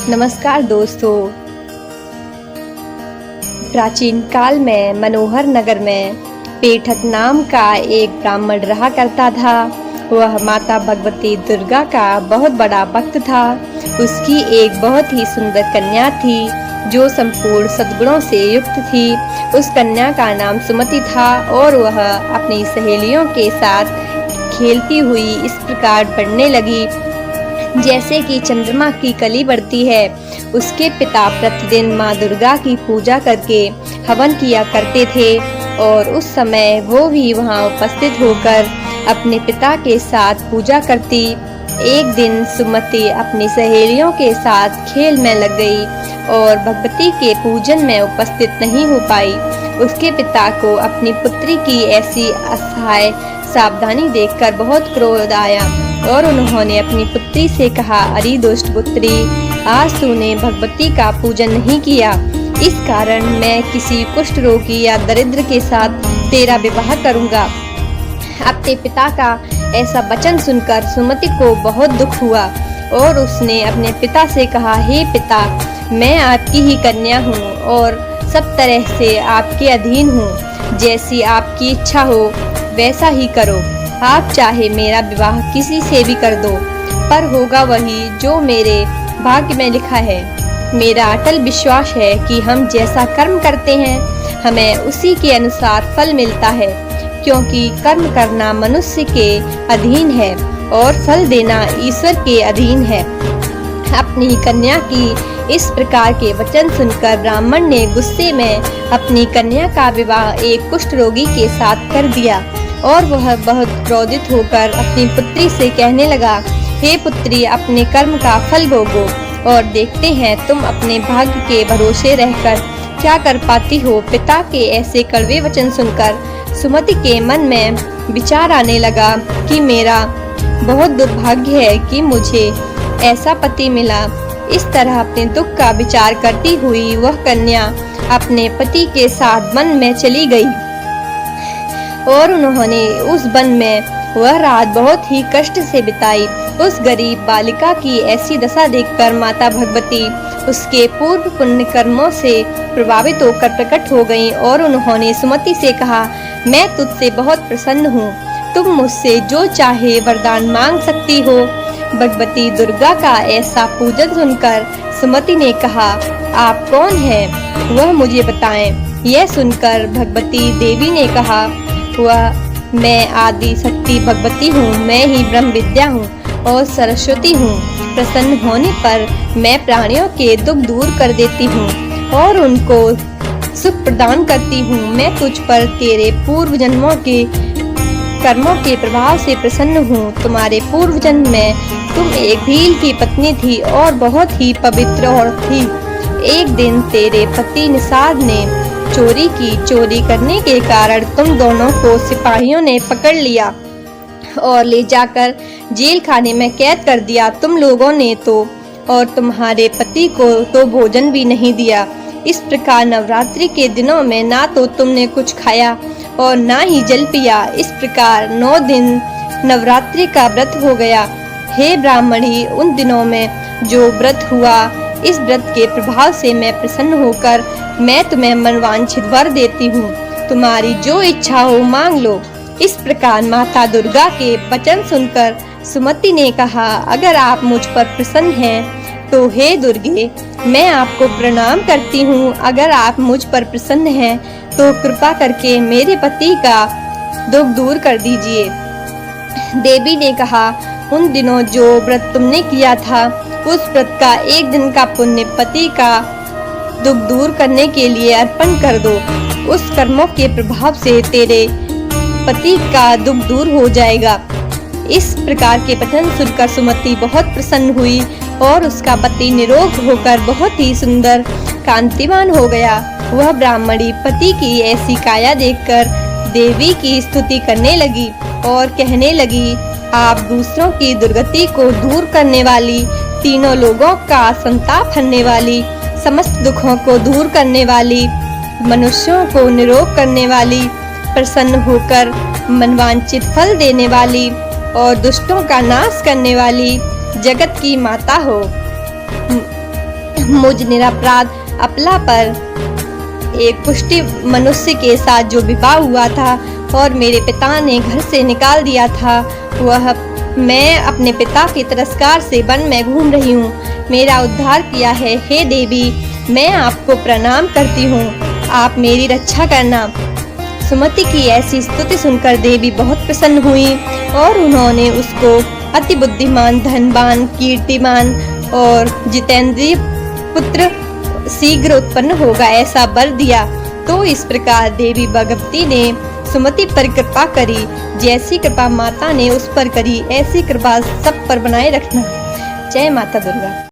नमस्कार दोस्तों। प्राचीन काल में मनोहर नगर में पेठक नाम का एक ब्राह्मण रहा करता था। वह माता भगवती दुर्गा का बहुत बड़ा भक्त था। उसकी एक बहुत ही सुंदर कन्या थी जो संपूर्ण सद्गुणों से युक्त थी। उस कन्या का नाम सुमति था और वह अपनी सहेलियों के साथ खेलती हुई इस प्रकार बढ़ने लगी जैसे कि चंद्रमा की कली बढ़ती है। उसके पिता प्रतिदिन माँ दुर्गा की पूजा करके हवन किया करते थे और उस समय वो भी वहाँ उपस्थित होकर अपने पिता के साथ पूजा करती। एक दिन सुमति अपनी सहेलियों के साथ खेल में लग गई और भगवती के पूजन में उपस्थित नहीं हो पाई। उसके पिता को अपनी पुत्री की ऐसी असहाय सावधानी देखकर बहुत क्रोध आया और उन्होंने अपनी पुत्री से कहा, अरे दुष्ट पुत्री, आज तूने भगवती का पूजन नहीं किया, इस कारण मैं किसी कुष्ठ रोगी या दरिद्र के साथ तेरा विवाह करूंगा। अपने पिता का ऐसा वचन सुनकर सुमति को बहुत दुख हुआ और उसने अपने पिता से कहा, हे पिता, मैं आपकी ही कन्या हूँ और सब तरह से आपके अधीन हूँ। जैसी आपकी इच्छा हो वैसा ही करो। आप चाहे मेरा विवाह किसी से भी कर दो, पर होगा वही जो मेरे भाग्य में लिखा है। मेरा अटल विश्वास है कि हम जैसा कर्म करते हैं हमें उसी के अनुसार फल मिलता है, क्योंकि कर्म करना मनुष्य के अधीन है और फल देना ईश्वर के अधीन है। अपनी कन्या की इस प्रकार के वचन सुनकर ब्राह्मण ने गुस्से में अपनी कन्या का विवाह एक कुष्ठ रोगी के साथ कर दिया और वह बहुत क्रोधित होकर अपनी पुत्री से कहने लगा, हे पुत्री, अपने कर्म का फल भोगो और देखते हैं तुम अपने भाग्य के भरोसे रहकर क्या कर पाती हो। पिता के ऐसे कड़वे वचन सुनकर सुमति के मन में विचार आने लगा कि मेरा बहुत दुर्भाग्य है कि मुझे ऐसा पति मिला। इस तरह अपने दुख का विचार करती हुई वह कन्या अपने पति के साथ वन में चली गई और उन्होंने उस वन में वह रात बहुत ही कष्ट से बिताई। उस गरीब बालिका की ऐसी दशा देखकर माता भगवती उसके पूर्व पुण्य कर्मों से प्रभावित होकर प्रकट हो गईं और उन्होंने सुमति से कहा, मैं तुझसे बहुत प्रसन्न हूँ, तुम मुझसे जो चाहे वरदान मांग सकती हो। भगवती दुर्गा का ऐसा पूजन सुनकर सुमति ने कहा, आप कौन हैं? वह मुझे बताएं। यह सुनकर भगवती देवी ने कहा, वह मैं आदि शक्ति भगवती हूँ, मैं ही ब्रह्म विद्या हूँ और सरस्वती हूँ। प्रसन्न होने पर मैं प्राणियों के दुख दूर कर देती हूँ और उनको सुख प्रदान करती हूँ। मैं तुझ पर तेरे पूर्व जन्मों के कर्मों के प्रभाव से प्रसन्न हूँ। तुम्हारे पूर्व जन्म में तुम एक भील की पत्नी थी और बहुत ही पवित्र औरत थी। एक दिन तेरे पति निषाद ने चोरी की। चोरी करने के कारण तुम दोनों को सिपाहियों ने पकड़ लिया और ले जाकर जेल खाने में कैद कर दिया। तुम लोगों ने तो और तुम्हारे पति को तो भोजन भी नहीं दिया। इस प्रकार नवरात्रि के दिनों में ना तो तुमने कुछ खाया और ना ही जल पिया। इस प्रकार 9 दिन नवरात्रि का व्रत हो गया। हे ब्राह्मणी, उन दिनों में जो व्रत हुआ, इस व्रत के प्रभाव से मैं प्रसन्न होकर मैं तुम्हें मनवांछित वर देती हूँ। तुम्हारी जो इच्छा हो मांग लो। इस प्रकार माता दुर्गा के वचन सुनकर सुमति ने कहा, अगर आप मुझ पर प्रसन्न हैं तो हे दुर्गे, मैं आपको प्रणाम करती हूँ। अगर आप मुझ पर प्रसन्न हैं तो कृपा करके मेरे पति का दुख दूर कर दीजिए। देवी ने कहा, उन दिनों जो व्रत तुमने किया था उस व्रत का एक दिन का पुण्य पति का दुख दूर करने के लिए अर्पण कर दो। उस कर्मों के प्रभाव से तेरे पति का दुख दूर हो जाएगा। इस प्रकार के वचन सुनकर सुमति बहुत प्रसन्न हुई और उसका पति निरोग होकर बहुत ही सुंदर कांतिमान हो गया। वह ब्राह्मणी पति की ऐसी काया देखकर देवी की स्तुति करने लगी और कहने लगी, आप दूसरों की दुर्गति को दूर करने वाली, तीनों लोगों का संताप हरने वाली, समस्त दुखों को दूर करने वाली, मनुष्यों को निरोग करने वाली, प्रसन्न होकर मनवांछित फल देने वाली और दुष्टों का नाश करने वाली जगत की माता हो। मुझ निरपराध अपला पर एक पुष्टि मनुष्य के साथ जो विवाह हुआ था और मेरे पिता ने घर से निकाल दिया था, वह मैं अपने पिता के तिरस्कार से वन में घूम रही हूँ, मेरा उद्धार किया है। हे देवी, मैं आपको प्रणाम करती हूँ, आप मेरी रक्षा करना। सुमति की ऐसी स्तुति सुनकर देवी बहुत प्रसन्न हुई और उन्होंने उसको अति बुद्धिमान, धनवान, कीर्तिमान और जितेंद्रिय पुत्र शीघ्र उत्पन्न होगा ऐसा वर दिया। तो इस प्रकार देवी भगवती ने सुमति पर कृपा करी। जैसी कृपा माता ने उस पर करी, ऐसी कृपा सब पर बनाए रखना। जय माता दुर्गा।